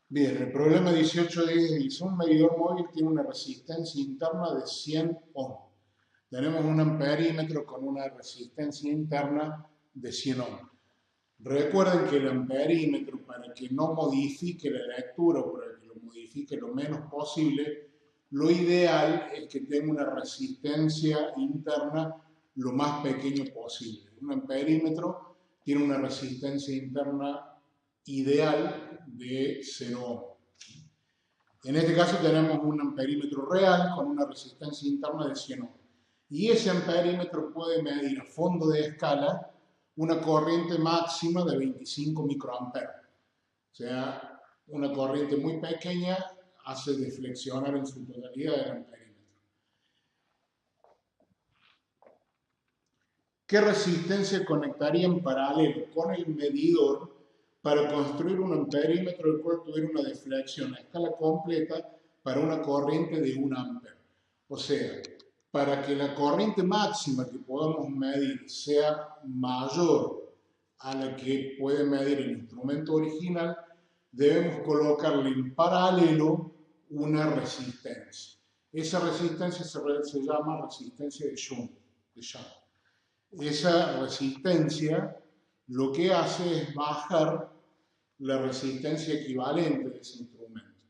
Bien, el problema 1810 dice, un medidor móvil tiene una resistencia interna de 100 ohm. Tenemos un amperímetro con una resistencia interna de 100 ohm. Recuerden que el amperímetro, para que no modifique la lectura o para que lo modifique lo menos posible, lo ideal es que tenga una resistencia interna lo más pequeño posible. Un amperímetro tiene una resistencia interna ideal de 0 ohm. En este caso tenemos un amperímetro real con una resistencia interna de 100 ohm. Y ese amperímetro puede medir a fondo de escala una corriente máxima de 25 microamperes. O sea, una corriente muy pequeña hace deflexionar en su totalidad el amperímetro. ¿Qué resistencia conectaría en paralelo con el medidor para construir un amperímetro el cual tuviera una deflexión a escala completa para una corriente de 1 ampere? O sea, para que la corriente máxima que podamos medir sea mayor a la que puede medir el instrumento original, debemos colocarle en paralelo una resistencia. Esa resistencia se llama resistencia de Shunt. Esa resistencia lo que hace es bajar la resistencia equivalente de ese instrumento.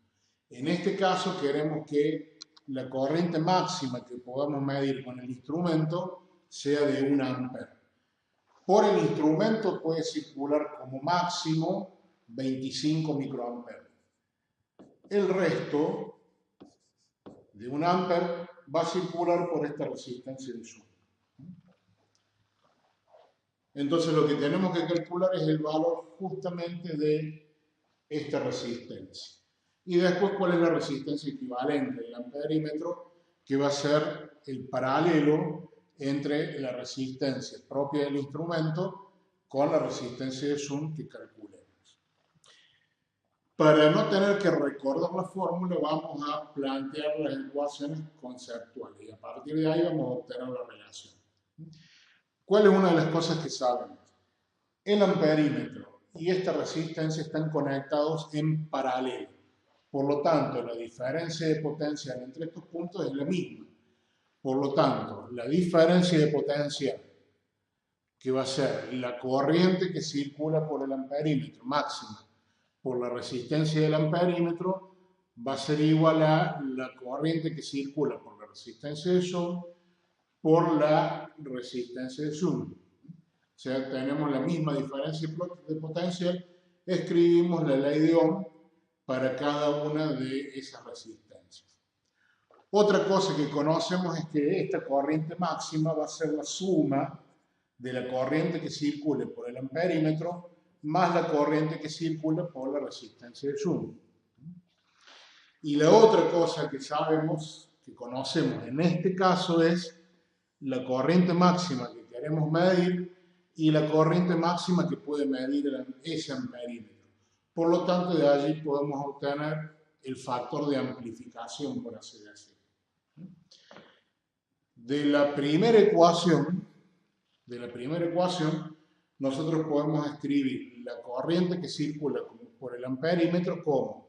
En este caso queremos que la corriente máxima que podamos medir con el instrumento sea de 1 ampere. Por el instrumento puede circular como máximo 25 microamperes. El resto de 1 ampere va a circular por esta resistencia de Shunt. Entonces lo que tenemos que calcular es el valor justamente de esta resistencia. Y después cuál es la resistencia equivalente del amperímetro, que va a ser el paralelo entre la resistencia propia del instrumento con la resistencia de Shunt que calculemos. Para no tener que recordar la fórmula, vamos a plantear las ecuaciones conceptuales y a partir de ahí vamos a obtener la relación. ¿Cuál es una de las cosas que sabemos? El amperímetro y esta resistencia están conectados en paralelo. Por lo tanto, la diferencia de potencial entre estos puntos es la misma. Por lo tanto, la diferencia de potencial, que va a ser la corriente que circula por el amperímetro máxima por la resistencia del amperímetro, va a ser igual a la corriente que circula por la resistencia de Shunt por la resistencia de Shunt. O sea, tenemos la misma diferencia de potencial, escribimos la ley de Ohm para cada una de esas resistencias. Otra cosa que conocemos es que esta corriente máxima va a ser la suma de la corriente que circule por el amperímetro más la corriente que circula por la resistencia de Shunt. Y la otra cosa que sabemos, que conocemos en este caso es la corriente máxima que queremos medir y la corriente máxima que puede medir ese amperímetro. Por lo tanto, de allí podemos obtener el factor de amplificación, por así decirlo. De la primera ecuación, nosotros podemos escribir la corriente que circula por el amperímetro como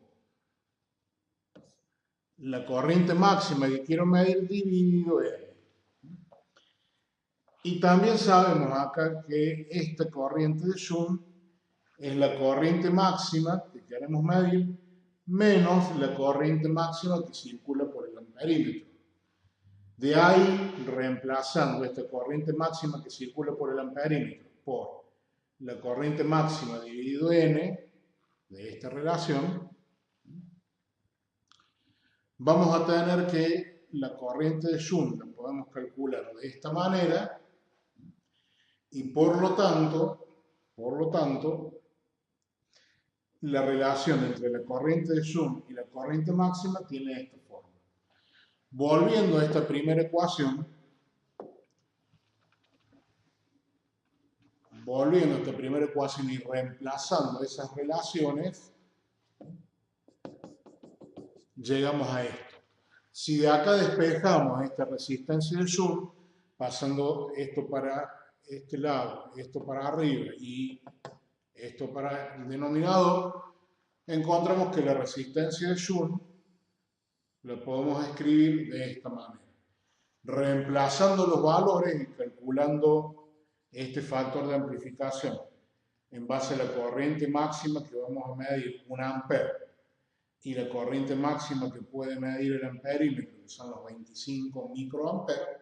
la corriente máxima que quiero medir dividido N. Y también sabemos acá que esta corriente de Shunt es la corriente máxima que queremos medir menos la corriente máxima que circula por el amperímetro. De ahí, reemplazando esta corriente máxima que circula por el amperímetro por la corriente máxima dividido N de esta relación, vamos a tener que la corriente de Shunt la podemos calcular de esta manera y por lo tanto, la relación entre la corriente de Shunt y la corriente máxima tiene esta forma. Volviendo a esta primera ecuación, y reemplazando esas relaciones, llegamos a esto. Si de acá despejamos esta resistencia de Shunt, pasando esto para este lado, esto para arriba y esto para el denominador, encontramos que la resistencia de Joule la podemos escribir de esta manera. Reemplazando los valores y calculando este factor de amplificación en base a la corriente máxima que vamos a medir, 1 ampere, y la corriente máxima que puede medir el amperímetro, que son los 25 microamperes,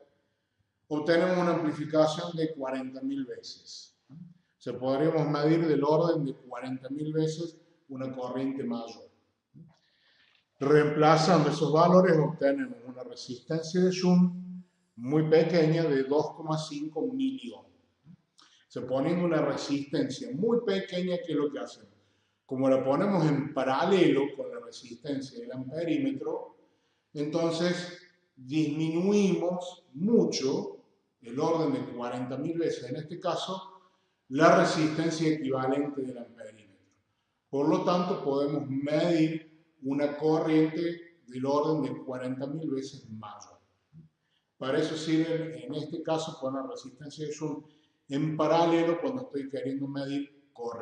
obtenemos una amplificación de 40.000 veces. O sea, podríamos medir del orden de 40.000 veces una corriente mayor. Reemplazando esos valores obtenemos una resistencia de Joule muy pequeña de 2,5 miliohms. Se pone una resistencia muy pequeña, ¿qué es lo que hacemos? Como la ponemos en paralelo con la resistencia del amperímetro, entonces disminuimos mucho, el orden de 40.000 veces en este caso, la resistencia equivalente del amperímetro. Por lo tanto, podemos medir una corriente del orden de 40.000 veces mayor. Para eso sirve, en este caso, poner resistencia de Joule en paralelo cuando estoy queriendo medir corriente.